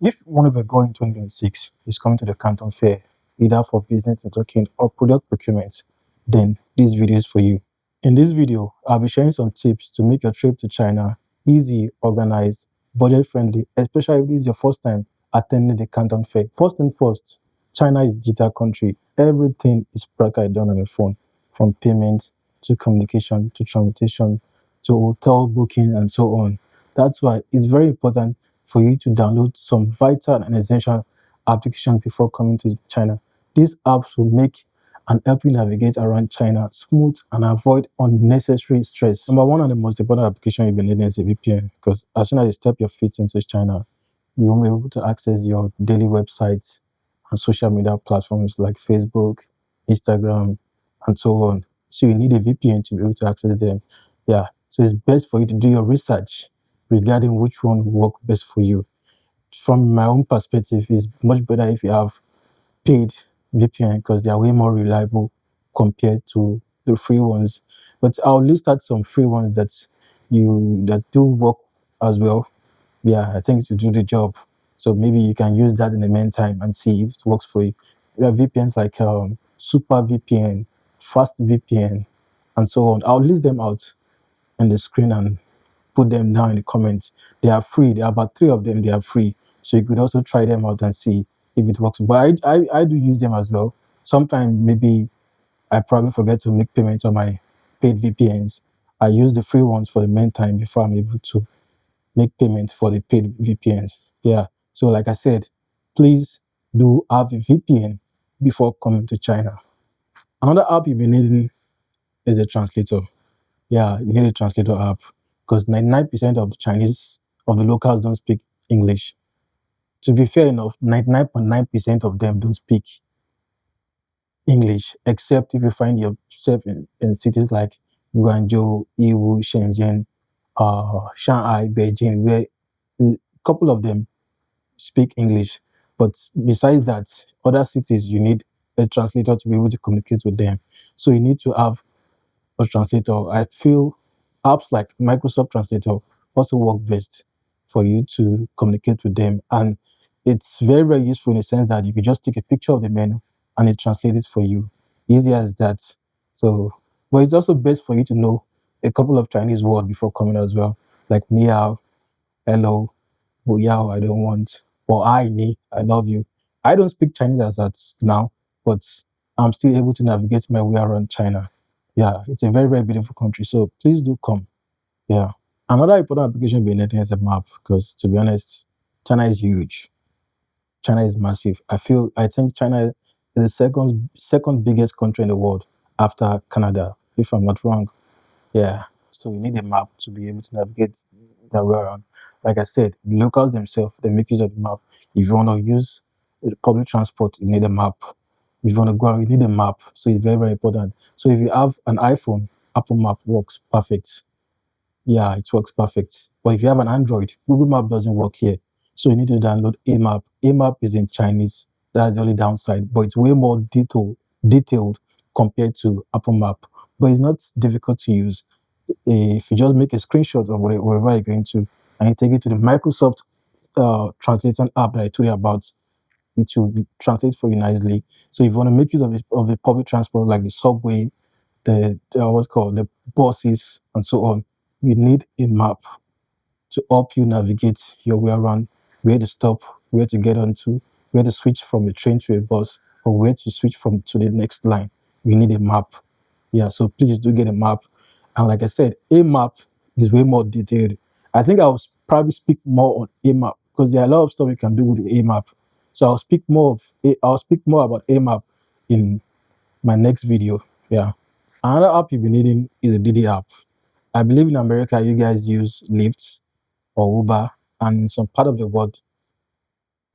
If one of your goals in 2026 is coming to the Canton Fair, either for business networking or product procurement, then this video is for you. In this video, I'll be sharing some tips to make your trip to China easy, organized, budget-friendly, especially if this is your first time attending the Canton Fair. First and first, China is a digital country. Everything is practically done on your phone, from payment to communication to transportation to hotel booking and so on. That's why it's very important for you to download some vital and essential applications before coming to China. These apps will make and help you navigate around China smooth and avoid unnecessary stress. Number one and the most important application you'll be needing is a VPN, because as soon as you step your feet into China, you'll be able to access your daily websites and social media platforms like Facebook, Instagram, and so on. So you need a VPN to be able to access them. Yeah, so it's best for you to do your research regarding which one will work best for you. From my own perspective, it's much better if you have paid VPN because they are way more reliable compared to the free ones. But I'll list out some free ones that do work as well. Yeah, I think to do the job. So maybe you can use that in the meantime and see if it works for you. There are VPNs like Super VPN, Fast VPN, and so on. I'll list them out on the screen and put them down in the comments. They are free. There are about 3 of them. They are free. So you could also try them out and see if it works. But I do use them as well. Sometimes maybe I probably forget to make payments on my paid VPNs. I use the free ones for the meantime before I'm able to make payments for the paid VPNs. Yeah. So like I said, please do have a VPN before coming to China. Another app you'll be needing is a translator. Yeah, you need a translator app because 99% of the Chinese, of the locals don't speak English. To be fair enough, 99.9% of them don't speak English, except if you find yourself in cities like Guangzhou, Yiwu, Shenzhen, Shanghai, Beijing, where a couple of them speak English. But besides that, other cities, you need a translator to be able to communicate with them. So you need to have a translator. I feel apps like Microsoft Translator also work best for you to communicate with them. And it's very, very useful in the sense that you can just take a picture of the menu and it translates it for you. Easy as that. So, but it's also best for you to know a couple of Chinese words before coming as well, like meow, hello, yao, I don't want, or I ni, I love you. I don't speak Chinese as that now, but I'm still able to navigate my way around China. Yeah, it's a very, very beautiful country. So please do come. Yeah. Another important application being anything is a map, because to be honest, China is huge. China is massive. I think China is the second biggest country in the world after Canada, if I'm not wrong. Yeah. So you need a map to be able to navigate that way around. Like I said, the locals themselves, they make use of the map. If you want to use public transport, you need a map. If you want to go out, you need a map. So it's very, very important. So if you have an iPhone, Apple Map works perfect. Yeah, it works perfect. But if you have an Android, Google Map doesn't work here. So you need to download a map. A map is in Chinese. That's the only downside. But it's way more detailed compared to Apple Map. But it's not difficult to use. If you just make a screenshot of wherever you're going to, and you take it to the Microsoft translation app that I told you about, it will translate for you nicely. So if you want to make use of the public transport like the subway, the buses, and so on, you need a map to help you navigate your way around, where to stop, where to get onto, where to switch from a train to a bus, or where to switch to the next line. You need a map. Yeah, so please do get a map. And like I said, a map is way more detailed. I think I'll probably speak more on a map because there are a lot of stuff you can do with a map. So I'll speak more about a map in my next video. Yeah. Another app you'll be needing is a Didi app. I believe in America you guys use Lyft or Uber, and in some part of the world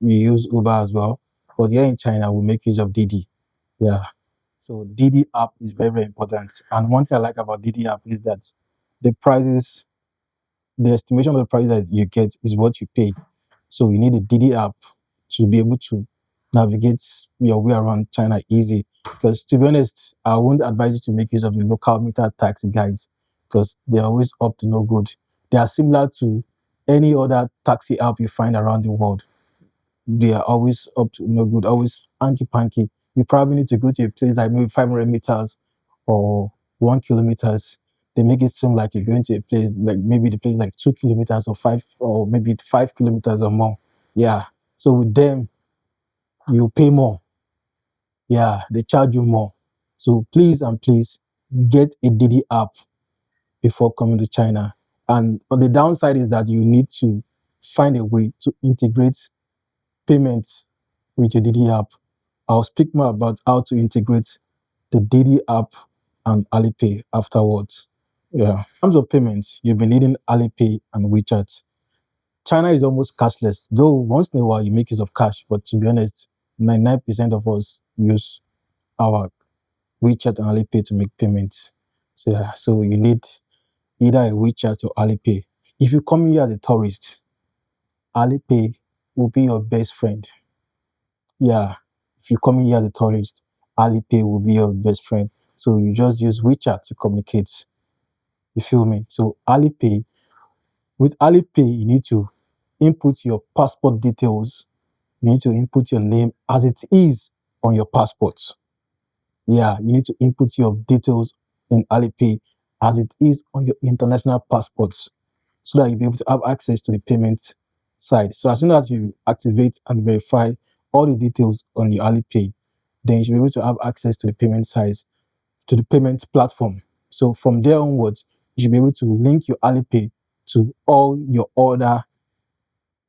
we use Uber as well. But here in China we make use of Didi. Yeah. So Didi app is very, very important. And one thing I like about Didi app is that the estimation of the price that you get is what you pay. So you need a Didi app to be able to navigate your way around China easy. Because to be honest, I won't advise you to make use of the local meter taxi guys because they're always up to no good. They are similar to any other taxi app you find around the world. they are always up to no good, always hanky panky. You probably need to go to a place like maybe 500 meters or 1 kilometers. They make it seem like you're going to a place like maybe the place like 2 kilometers or five or maybe 5 kilometers or more. Yeah. So with them, you pay more. Yeah, they charge you more. So please and please get a Didi app before coming to China. And but the downside is that you need to find a way to integrate payments with your Didi app. I'll speak more about how to integrate the Didi app and Alipay afterwards. Yeah. In terms of payments, you'll be needing Alipay and WeChat. China is almost cashless, though once in a while you make use of cash, but to be honest, 99% of us use our WeChat and Alipay to make payments. So yeah, so you need either a WeChat or Alipay. If you come here as a tourist, Alipay will be your best friend. Yeah, if you come here as a tourist, Alipay will be your best friend. So you just use WeChat to communicate. You feel me? So Alipay, with Alipay, you need to input your passport details. You need to input your name as it is on your passport. Yeah, you need to input your details in Alipay as it is on your international passports so that you'll be able to have access to the payment side. So as soon as you activate and verify all the details on your Alipay, then you should be able to have access to the payment size, to the payment platform. So from there onwards, you should be able to link your Alipay to all your other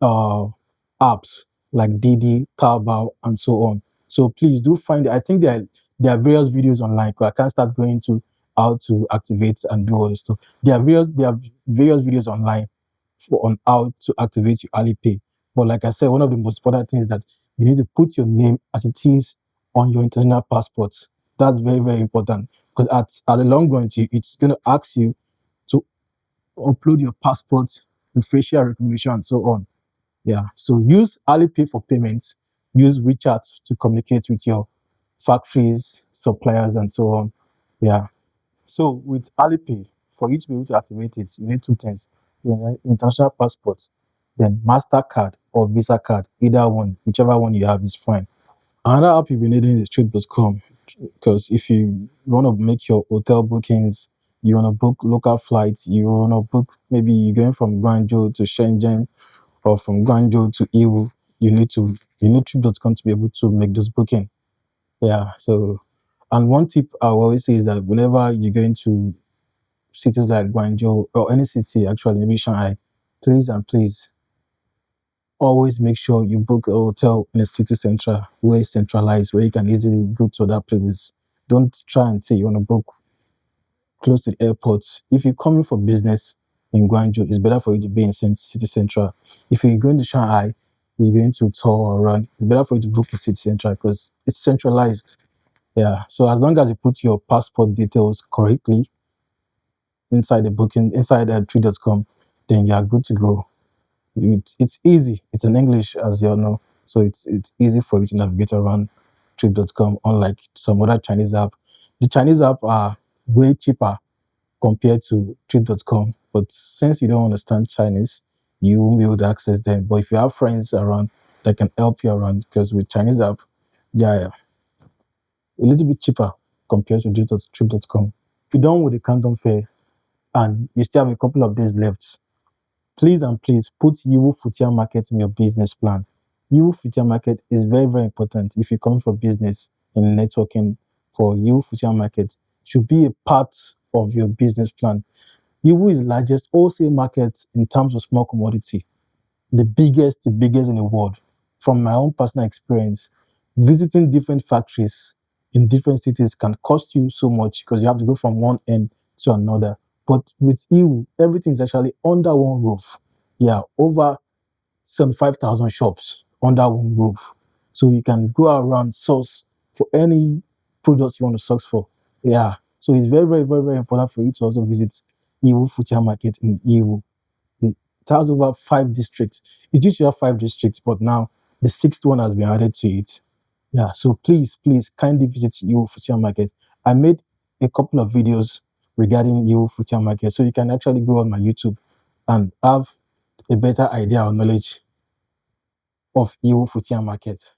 uh, apps like Didi, Taobao, and so on. So please do find it. I think there are various videos online. I can't start going to how to activate and do all this stuff. There are various videos online on how to activate your Alipay. But like I said, one of the most important things is that you need to put your name as it is on your international passports. That's very, very important because at the long run, it's going to ask you to upload your passport with facial recognition and so on. Yeah. So use Alipay for payments. Use WeChat to communicate with your factories, suppliers, and so on. Yeah. So with Alipay, for you to be able to activate it, you need two things: your international passport, then Mastercard or Visa card, either one, whichever one you have is fine. Another app you'll be needing is Trip.com because if you want to make your hotel bookings, you want to book local flights, you want to book maybe you're going from Guangzhou to Shenzhen or from Guangzhou to Yiwu, you need Trip.com to be able to make those booking. Yeah. So, and one tip I will always say is that whenever you're going to cities like Guangzhou or any city, actually, maybe Shanghai, please and please always make sure you book a hotel in a city center where it's centralized, where you can easily go to other places. Don't try and say you want to book close to the airport. If you're coming for business in Guangzhou, it's better for you to be in city central. If you're going to Shanghai, you're going to tour around, it's better for you to book in city central because it's centralized. Yeah. So as long as you put your passport details correctly inside the booking, inside the tree.com, then you are good to go. It's easy. It's in English, as you all know. So it's easy for you to navigate around trip.com, unlike some other Chinese app. The Chinese app are way cheaper compared to trip.com. But since you don't understand Chinese, you won't be able to access them. But if you have friends around that can help you around, because with Chinese app, they are a little bit cheaper compared to trip.com. If you're done with the Canton Fair and you still have a couple of days left, please and please put Yiwu Futia Market in your business plan. Yiwu Futia Market is very, very important if you're coming for business and networking. For Yiwu Futia Market should be a part of your business plan. Yiwu is the largest wholesale market in terms of small commodity, the biggest in the world. From my own personal experience, visiting different factories in different cities can cost you so much because you have to go from one end to another. But with Yiwu, everything is actually under one roof. Yeah, over 75,000 shops under one roof. So you can go around source for any products you want to source for. Yeah. So it's very, very, very, very important for you to also visit Yiwu Futia Market in Yiwu. It has over 5 districts. It used to have 5 districts, but now the sixth one has been added to it. Yeah, so please kindly visit Yiwu Futia Market. I made a couple of videos regarding Yiwu Futia Market, so you can actually go on my YouTube and have a better idea or knowledge of Yiwu Futian Market.